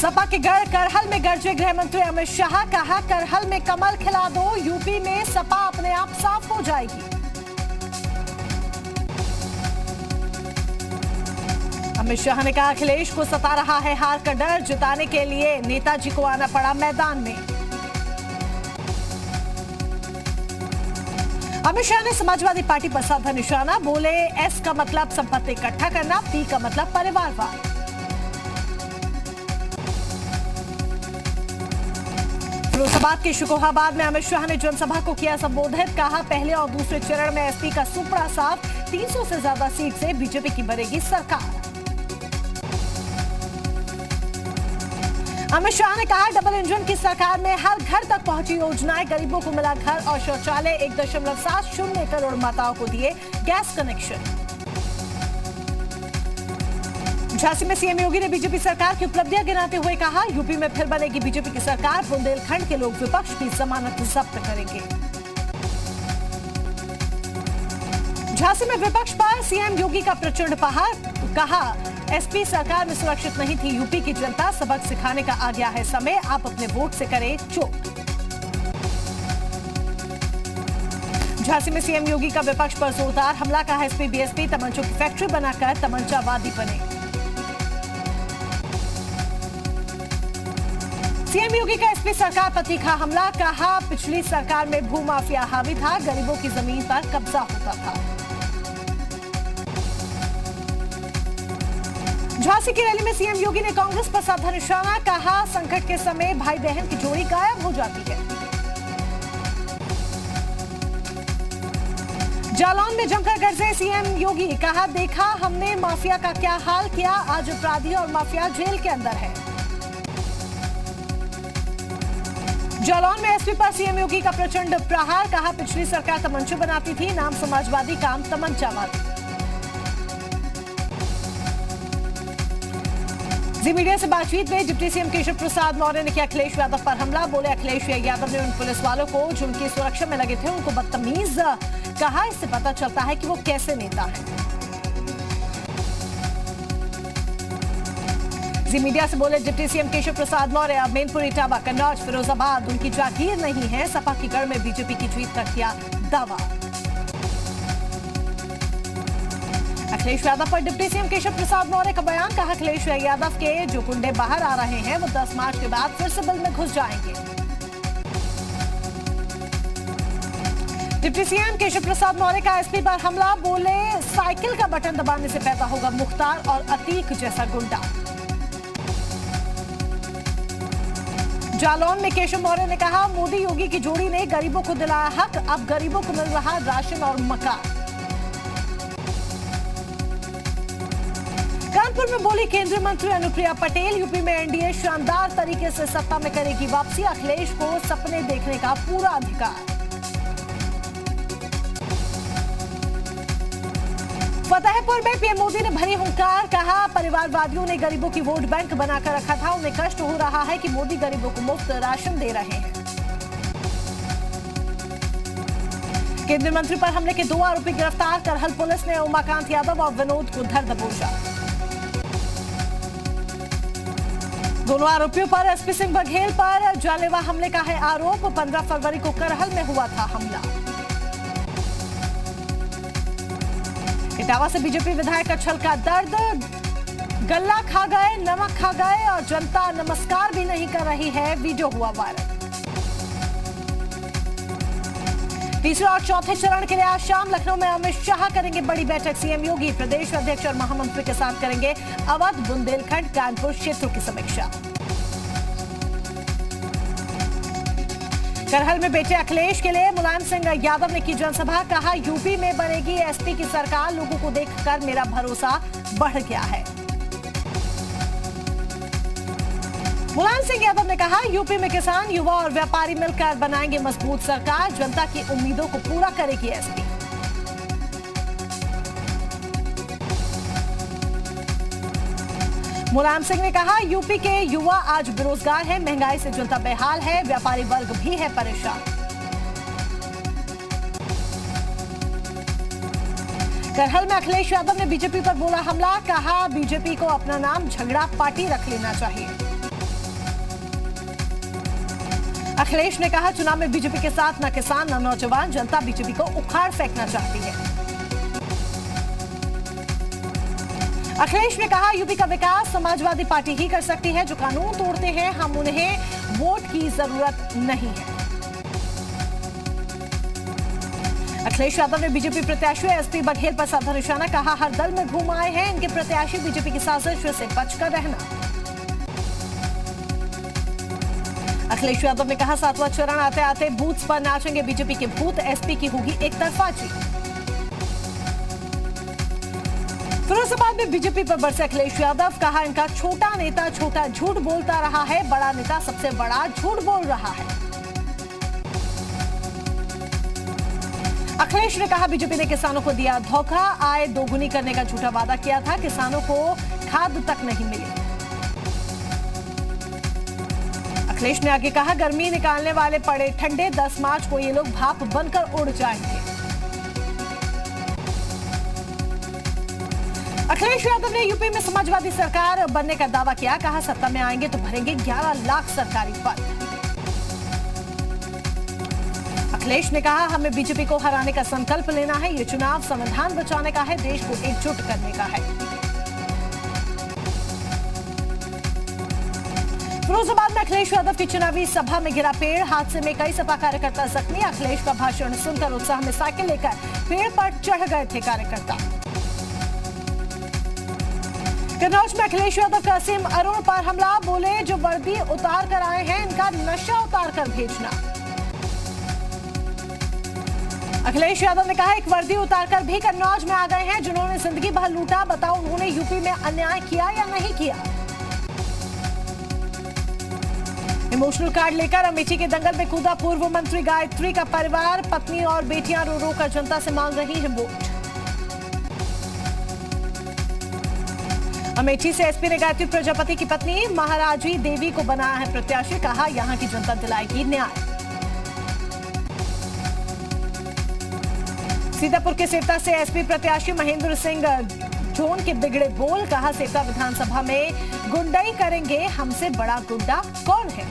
सपा के गढ़ करहल में गरजे गृह मंत्री अमित शाह, कहा करहल में कमल खिला दो, यूपी में सपा अपने आप साफ हो जाएगी। अमित शाह ने कहा अखिलेश को सता रहा है हार का डर, जिताने के लिए नेताजी को आना पड़ा मैदान में। अमित शाह ने समाजवादी पार्टी पर साधा निशाना, बोले एस का मतलब संपत्ति इकट्ठा करना, पी का मतलब परिवारवाद। फिरोजाबाद के शुकोहाबाद में अमित शाह ने जनसभा को किया संबोधित, कहा पहले और दूसरे चरण में एसपी का सुपड़ा साफ, 300 से ज्यादा सीट से बीजेपी की बनेगी सरकार। अमित शाह ने कहा डबल इंजन की सरकार में हर घर तक पहुंची योजनाएं, गरीबों को मिला घर और शौचालय, 1.70 करोड़ माताओं को दिए गैस कनेक्शन। झांसी में सीएम योगी ने बीजेपी सरकार की उपलब्धियां गिनाते हुए कहा यूपी में फिर बनेगी बीजेपी की सरकार, बुंदेलखंड के लोग विपक्ष की जमानत जब्त करेंगे। झांसी में विपक्ष पर सीएम योगी का प्रचंड प्रहार, कहा एसपी सरकार में सुरक्षित नहीं थी यूपी की जनता, सबक सिखाने का आ गया है समय, आप अपने वोट से करें चोट। झांसी में सीएम योगी का विपक्ष पर जोरदार हमला, कहा एसपी बीएसपी तमंचों की फैक्ट्री बनाकर तमंचावादी बने। सीएम योगी का एसपी सरकार पर तीखा हमला, कहा पिछली सरकार में भूमाफिया हावी था, गरीबों की जमीन पर कब्जा होता था। झांसी की रैली में सीएम योगी ने कांग्रेस पर साधा निशाना, कहा संकट के समय भाई बहन की जोड़ी गायब हो जाती है। जालौन में जमकर गरजे सीएम योगी, कहा देखा हमने माफिया का क्या हाल किया, आज अपराधी और माफिया जेल के अंदर है। जालौन में एसपी पर सीएम योगी का प्रचंड प्रहार, कहा पिछली सरकार तमंचे बनाती थी, नाम समाजवादी काम तमंचावादी। जी मीडिया से बातचीत में डिप्टी सीएम केशव प्रसाद मौर्य ने किया अखिलेश यादव पर हमला, बोले अखिलेश यादव ने उन पुलिस वालों को जो उनकी सुरक्षा में लगे थे उनको बदतमीज कहा, इससे पता चलता है कि वो कैसे नेता हैं। जी मीडिया से बोले डिप्टी सीएम केशव प्रसाद मौर्य, मैनपुर, इटावा, कन्नौज, फिरोजाबाद उनकी जागीर नहीं है, सपा की गढ़ में बीजेपी की जीत का किया दावा। अखिलेश यादव पर डिप्टी सीएम केशव प्रसाद मौर्य का बयान, कहा अखिलेश यादव के जो गुंडे बाहर आ रहे हैं वो 10 मार्च के बाद फिर से बिल में घुस जाएंगे। डिप्टी सीएम केशव प्रसाद मौर्य का एसपी पर हमला, बोले साइकिल का बटन दबाने से पैदा होगा मुख्तार और अतीक जैसा गुंडा। जालौन में केशव मौर्य ने कहा मोदी योगी की जोड़ी ने गरीबों को दिलाया हक, अब गरीबों को मिल रहा राशन और मकान। कानपुर में बोली केंद्रीय मंत्री अनुप्रिया पटेल, यूपी में एनडीए शानदार तरीके से सत्ता में करेगी वापसी, अखिलेश को सपने देखने का पूरा अधिकार। फतेहपुर में पीएम मोदी ने भरी हुंकार, कहा परिवारवादियों ने गरीबों की वोट बैंक बनाकर रखा था, उन्हें कष्ट हो रहा है कि मोदी गरीबों को मुफ्त राशन दे रहे हैं। केंद्रीय मंत्री पर हमले के 2 आरोपी गिरफ्तार, करहल पुलिस ने उमाकांत यादव और विनोद को धर दबोचा। दोनों आरोपियों पर एसपी सिंह बघेल पर जानलेवा हमले का है आरोप, 15 फरवरी को करहल में हुआ था हमला। इटावा से बीजेपी विधायक का छलका दर्द, गल्ला खा गए, नमक खा गए और जनता नमस्कार भी नहीं कर रही है, वीडियो हुआ वायरल। तीसरे और चौथे चरण के लिए आज शाम लखनऊ में अमित शाह करेंगे बड़ी बैठक, सीएम योगी प्रदेश अध्यक्ष और महामंत्री के साथ करेंगे अवध, बुंदेलखंड, कानपुर क्षेत्रों की समीक्षा। करहल में बेटे अखिलेश के लिए मुलायम सिंह यादव ने की जनसभा, कहा यूपी में बनेगी एसपी की सरकार, लोगों को देखकर मेरा भरोसा बढ़ गया है। मुलायम सिंह यादव ने कहा यूपी में किसान, युवा और व्यापारी मिलकर बनाएंगे मजबूत सरकार, जनता की उम्मीदों को पूरा करेगी एसपी। मुलायम सिंह ने कहा यूपी के युवा आज बेरोजगार है, महंगाई से जनता बेहाल है, व्यापारी वर्ग भी है परेशान। करहल में अखिलेश यादव ने बीजेपी पर बोला हमला, कहा बीजेपी को अपना नाम झगड़ा पार्टी रख लेना चाहिए। अखिलेश ने कहा, चुनाव में बीजेपी के साथ न किसान न नौजवान, जनता बीजेपी को उखाड़ फेंकना चाहती है। अखिलेश ने कहा, यूपी का विकास समाजवादी पार्टी ही कर सकती है। जो कानून तोड़ते हैं, हम उन्हें वोट की जरूरत नहीं है। अखिलेश यादव ने बीजेपी प्रत्याशी एसपी बघेल पर साधा निशाना, कहा, हर दल में घूम आए हैं इनके प्रत्याशी, बीजेपी की साजिश से बचकर रहना। अखिलेश यादव ने कहा, 7वां चरण आते आते बूथ्स पर नाचेंगे बीजेपी के भूत, एसपी की होगी एक तरफा जीत। फिरोजाबाद में बीजेपी पर बरसे अखिलेश यादव, कहा, इनका छोटा नेता छोटा झूठ बोलता रहा है, बड़ा नेता सबसे बड़ा झूठ बोल रहा है। अखिलेश ने कहा, बीजेपी ने किसानों को दिया धोखा, आय दोगुनी करने का झूठा वादा किया था, किसानों को खाद तक नहीं मिली। अखिलेश ने आगे कहा, गर्मी निकालने वाले पड़े ठंडे, 10 मार्च को ये लोग भाप बनकर उड़ जाएंगे। अखिलेश यादव ने यूपी में समाजवादी सरकार बनने का दावा किया, कहा, सत्ता में आएंगे तो भरेंगे 11 लाख सरकारी पद। अखिलेश ने कहा, हमें बीजेपी को हराने का संकल्प लेना है, ये चुनाव संविधान बचाने का है, देश को एकजुट करने का है। फिरोजाबाद में अखिलेश यादव की चुनावी सभा में गिरा पेड़, हादसे में कई सपा कार्यकर्ता जख्मी। अखिलेश का भाषण सुनकर उत्साह में साइकिल लेकर पेड़ पर चढ़ गए थे कार्यकर्ता। कन्नौज में अखिलेश यादव का असीम अरुण पर हमला, बोले, जो वर्दी उतार कर आए हैं इनका नशा उतार कर भेजना। अखिलेश यादव ने कहा, एक वर्दी उतारकर भी कन्नौज में आ गए हैं जिन्होंने जिंदगी भर लूटा, बताओ उन्होंने यूपी में अन्याय किया या नहीं किया। इमोशनल कार्ड लेकर अमेठी के दंगल में कूदा पूर्व मंत्री गायत्री का परिवार, पत्नी और बेटियां रो रो कर जनता से मांग रही हैं वोट। अमेठी से एसपी ने गायत्री प्रजापति की पत्नी महाराजी देवी को बनाया है प्रत्याशी, कहा, यहां की जनता दिलाएगी न्याय। सीतापुर के सेवता से एसपी प्रत्याशी महेंद्र सिंह जोन के बिगड़े बोल, कहा, सेवता विधानसभा में गुंडाई करेंगे, हमसे बड़ा गुंडा कौन है।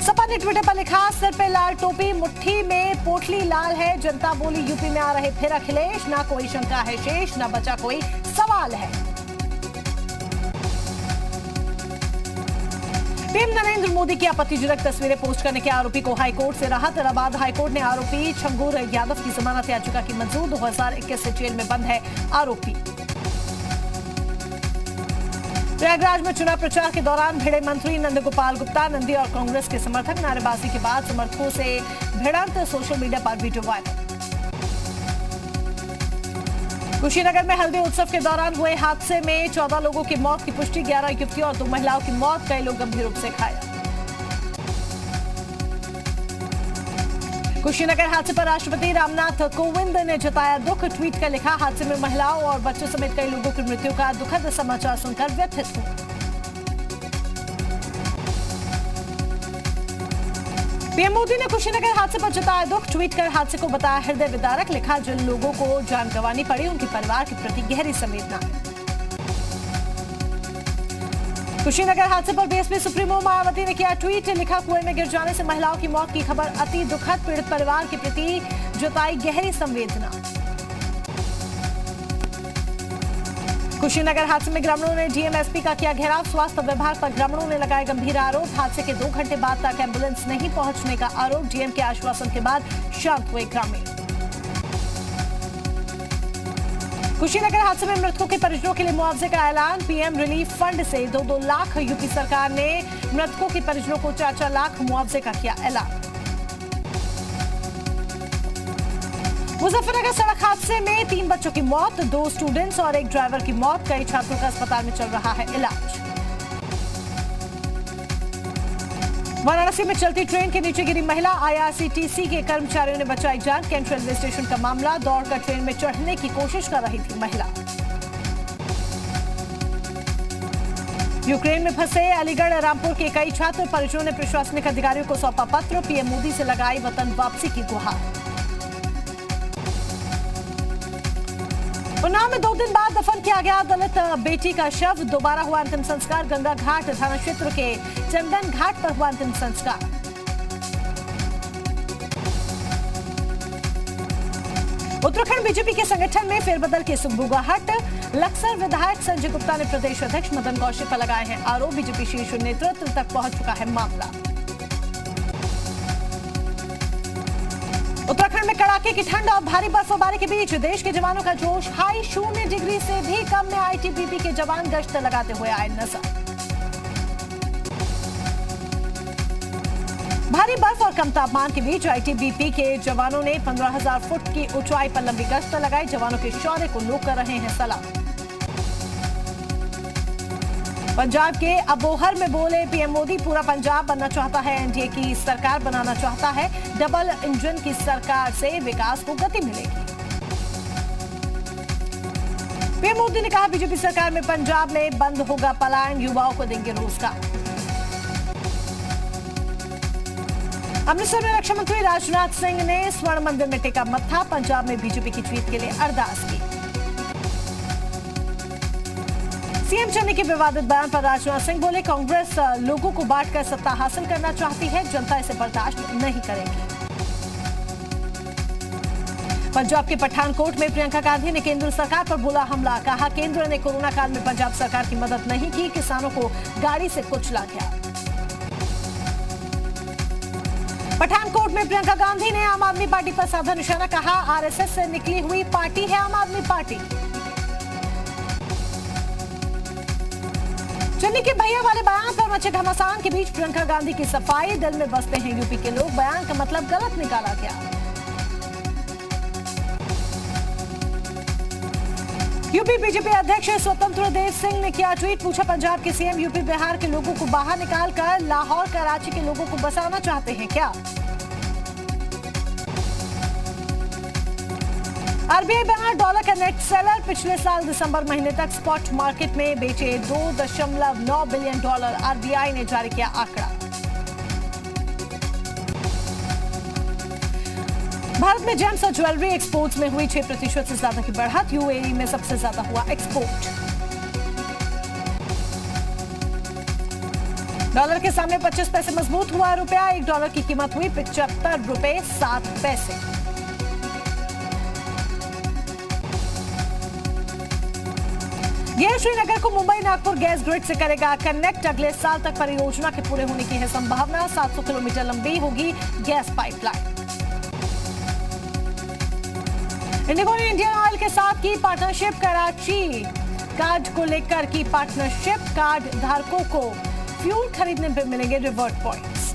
सपा ने ट्विटर पर लिखा, सिर पे लाल टोपी, मुट्ठी में पोटली लाल है, जनता बोली यूपी में आ रहे फिर अखिलेश, ना कोई शंका है शेष, ना बचा कोई सवाल है। पीएम नरेंद्र मोदी की आपत्तिजनक तस्वीरें पोस्ट करने के आरोपी को हाईकोर्ट से राहत। इलाहाबाद हाईकोर्ट ने आरोपी छंगूर यादव की जमानत याचिका की मंजूर, 2021 से जेल में बंद है आरोपी। प्रयागराज में चुनाव प्रचार के दौरान भिड़े मंत्री नंद गोपाल गुप्ता, नंदी और कांग्रेस के समर्थक, नारेबाजी के बाद समर्थकों से भिड़ंत, सोशल मीडिया पर वीडियो वायरल। कुशीनगर में हल्दी उत्सव के दौरान हुए हादसे में 14 लोगों की मौत की पुष्टि, 11 युवतियों और 2 महिलाओं की मौत, कई लोग गंभीर रूप से घायल। कुशीनगर हादसे पर राष्ट्रपति रामनाथ कोविंद ने जताया दुख, ट्वीट कर लिखा, हादसे में महिलाओं और बच्चों समेत कई लोगों की मृत्यु का दुखद समाचार सुनकर व्यथित हुए। पीएम मोदी ने कुशीनगर हादसे पर जताया दुख, ट्वीट कर हादसे को बताया हृदय विदारक, लिखा, जिन लोगों को जान गंवानी पड़ी उनके परिवार के प्रति गहरी संवेदना। कुशीनगर हादसे पर बीएसपी सुप्रीमो मायावती ने किया ट्वीट, लिखा, कुएं में गिर जाने से महिलाओं की मौत की खबर अति दुखद, पीड़ित परिवार के प्रति जताई गहरी संवेदना। कुशीनगर हादसे में ग्रामीणों ने डीएम-एसपी का किया घेराव, स्वास्थ्य विभाग पर ग्रामीणों ने लगाए गंभीर आरोप, हादसे के 2 घंटे बाद तक एम्बुलेंस नहीं पहुंचने का आरोप, डीएम के आश्वासन के बाद शांत हुए ग्रामीण। कुशीनगर हादसे में मृतकों के परिजनों के लिए मुआवजे का ऐलान, पीएम रिलीफ फंड से 2-2 लाख, यूपी सरकार ने मृतकों के परिजनों को 4-4 लाख मुआवजे का किया ऐलान। मुजफ्फरनगर सड़क हादसे में 3 बच्चों की मौत, 2 स्टूडेंट्स और 1 ड्राइवर की मौत, कई छात्रों का अस्पताल में चल रहा है इलाज। वाराणसी में चलती ट्रेन के नीचे गिरी महिला, आईआरसीटीसी के कर्मचारियों ने बचाई जान, कैंट रेलवे स्टेशन का मामला, दौड़कर ट्रेन में चढ़ने की कोशिश कर रही थी महिला। यूक्रेन में फंसे अलीगढ़ रामपुर के कई छात्र, परिजनों ने प्रशासनिक अधिकारियों को सौंपा पत्र, पीएम मोदी से लगाई वतन वापसी की गुहार। उन्नाव में 2 दिन बाद दफन किया गया दलित बेटी का शव। दोबारा हुआ अंतिम संस्कार। गंगा घाट थाना क्षेत्र के चंदन घाट पर हुआ अंतिम संस्कार। उत्तराखंड बीजेपी के संगठन में फेरबदल की सुगबुगाहट। लक्सर विधायक संजय गुप्ता ने प्रदेश अध्यक्ष मदन कौशिक पर लगाए हैं आरोप। बीजेपी शीर्ष नेतृत्व तक पहुंच चुका है मामला। उत्तराखंड में कड़ाके की ठंड और भारी बर्फबारी के बीच देश के जवानों का जोश हाई। 0 डिग्री से भी कम में आईटीबीपी के जवान गश्त लगाते हुए आए नजर। भारी बर्फ और कम तापमान के बीच आईटीबीपी के जवानों ने 15,000 फुट की ऊंचाई पर लंबी गश्त लगाई। जवानों के शौर्य को लोग कर रहे हैं सलाम। पंजाब के अबोहर में बोले पीएम मोदी, पूरा पंजाब बनना चाहता है, एनडीए की सरकार बनाना चाहता है। डबल इंजन की सरकार से विकास को गति मिलेगी। पीएम मोदी ने कहा बीजेपी सरकार में पंजाब में बंद होगा पलायन, युवाओं को देंगे रोजगार। अमृतसर में रक्षा मंत्री राजनाथ सिंह ने स्वर्ण मंदिर में टेका मत्था। पंजाब में बीजेपी की जीत के लिए अरदास की। सीएम चन्नी के विवादित बयान पर राजनाथ सिंह बोले कांग्रेस लोगों को बांटकर सत्ता हासिल करना चाहती है, जनता इसे बर्दाश्त नहीं करेगी। पंजाब के पठानकोट में प्रियंका गांधी ने केंद्र सरकार पर बोला हमला। कहा केंद्र ने कोरोना काल में पंजाब सरकार की मदद नहीं की, किसानों को गाड़ी से कुचला गया। पठानकोट में प्रियंका गांधी ने आम आदमी पार्टी पर साधा निशाना। कहा आरएसएस से निकली हुई पार्टी है आम आदमी पार्टी। चन्नी के भैया वाले बयान पर मचे घमासान के बीच प्रियंका गांधी की सफाई। दिल में बसते हैं यूपी के लोग, बयान का मतलब गलत निकाला गया। यूपी बीजेपी अध्यक्ष स्वतंत्र देव सिंह ने किया ट्वीट। पूछा पंजाब के सीएम यूपी बिहार के लोगों को बाहर निकालकर लाहौर कराची के लोगों को बसाना चाहते हैं क्या? आरबीआई बना डॉलर का नेट सेलर। पिछले साल दिसंबर महीने तक स्पॉट मार्केट में बेचे $2.9 बिलियन। आरबीआई ने जारी किया आंकड़ा। भारत में जेम्स और ज्वेलरी एक्सपोर्ट्स में हुई 6% से ज्यादा की बढ़त। यूएई में सबसे ज्यादा हुआ एक्सपोर्ट। डॉलर के सामने 25 पैसे मजबूत हुआ रुपया। $1 की कीमत हुई ₹75.07। ये श्रीनगर को मुंबई नागपुर गैस ग्रिड से करेगा कनेक्ट। अगले साल तक परियोजना के पूरे होने की है संभावना। 700 किलोमीटर लंबी होगी गैस पाइपलाइन। इंडिगो ने इंडियन ऑयल के साथ की पार्टनरशिप। कराची कार्ड को लेकर की पार्टनरशिप। कार्ड धारकों को फ्यूल खरीदने पर मिलेंगे रिवर्ट पॉइंट्स।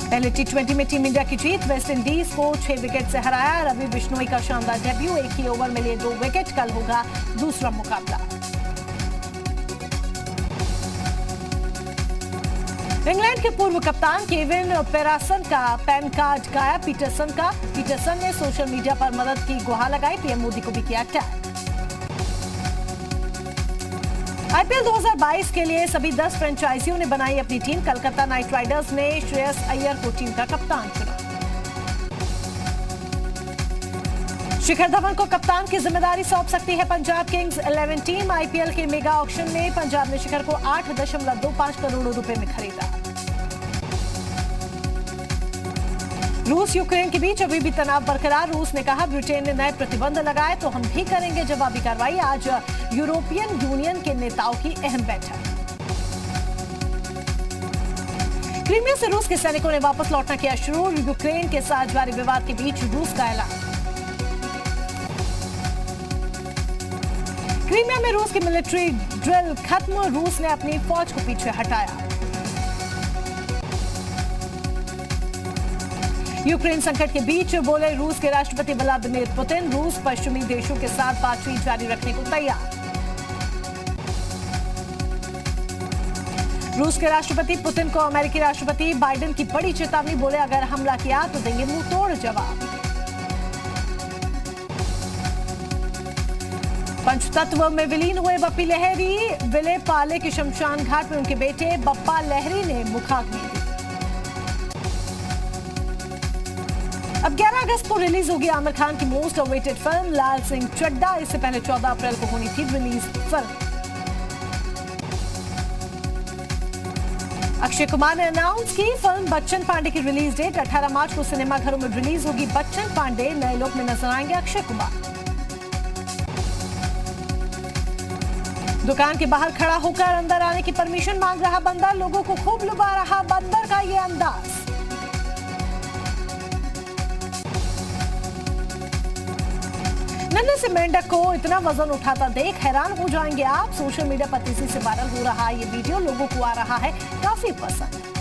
पहले टी20 में टीम इंडिया की जीत। वेस्ट इंडीज को 6 विकेट से हराया। रवि बिश्नोई का शानदार डेब्यू। एक ही ओवर में लिए 2 विकेट। कल होगा दूसरा मुकाबला। इंग्लैंड के पूर्व कप्तान केविन पेटरसन का पैन कार्ड गायब। पीटरसन ने सोशल मीडिया पर मदद की गुहार लगाई। पीएम मोदी को भी किया टैग। आईपीएल 2022 के लिए सभी 10 फ्रेंचाइजियों ने बनाई अपनी टीम। कलकत्ता नाइट राइडर्स ने श्रेयस अय्यर को टीम का कप्तान चुना। शिखर धवन को कप्तान की जिम्मेदारी सौंप सकती है पंजाब किंग्स 11 टीम। आईपीएल के मेगा ऑक्शन में पंजाब ने शिखर को 8.25 करोड़ रुपए में खरीदा। रूस यूक्रेन के बीच अभी भी तनाव बरकरार। रूस ने कहा ब्रिटेन ने नए प्रतिबंध लगाए तो हम भी करेंगे जवाबी कार्रवाई। आज यूरोपियन यूनियन के नेताओं की अहम बैठक। क्रीमिया से रूस के सैनिकों ने वापस लौटना किया शुरू। यूक्रेन के साथ जारी विवाद के बीच रूस का ऐलान। क्रीमिया में रूस की मिलिट्री ड्रिल खत्म। रूस ने अपनी फौज को पीछे हटाया। यूक्रेन संकट के बीच बोले रूस के राष्ट्रपति व्लादिमीर पुतिन। रूस पश्चिमी देशों के साथ बातचीत जारी रखने को तैयार। रूस के राष्ट्रपति पुतिन को अमेरिकी राष्ट्रपति बाइडेन की बड़ी चेतावनी। बोले अगर हमला किया तो देंगे मुंह तोड़ जवाब। पंचतत्व में विलीन हुए बप्पी लहरी। विले पाले के शमशान घाट में उनके बेटे बप्पा लहरी ने मुखाग्नि दी। अब 11 अगस्त को रिलीज होगी आमिर खान की मोस्ट अवेटेड फिल्म लाल सिंह चड्ढा। इससे पहले 14 अप्रैल को होनी थी रिलीज फिल्म। अक्षय कुमार ने अनाउंस की फिल्म बच्चन पांडे की रिलीज डेट। 18 मार्च को सिनेमाघरों में रिलीज होगी बच्चन पांडे। नए लुक में नजर आएंगे अक्षय कुमार। दुकान के बाहर खड़ा होकर अंदर आने की परमिशन मांग रहा बंदर। लोगों को खूब लुभा रहा बंदर का ये अंदाज। नन्हे से मेंढक को इतना वजन उठाता देख हैरान हो जाएंगे आप। सोशल मीडिया पर तेजी से वायरल हो रहा ये वीडियो लोगों को आ रहा है काफी पसंद।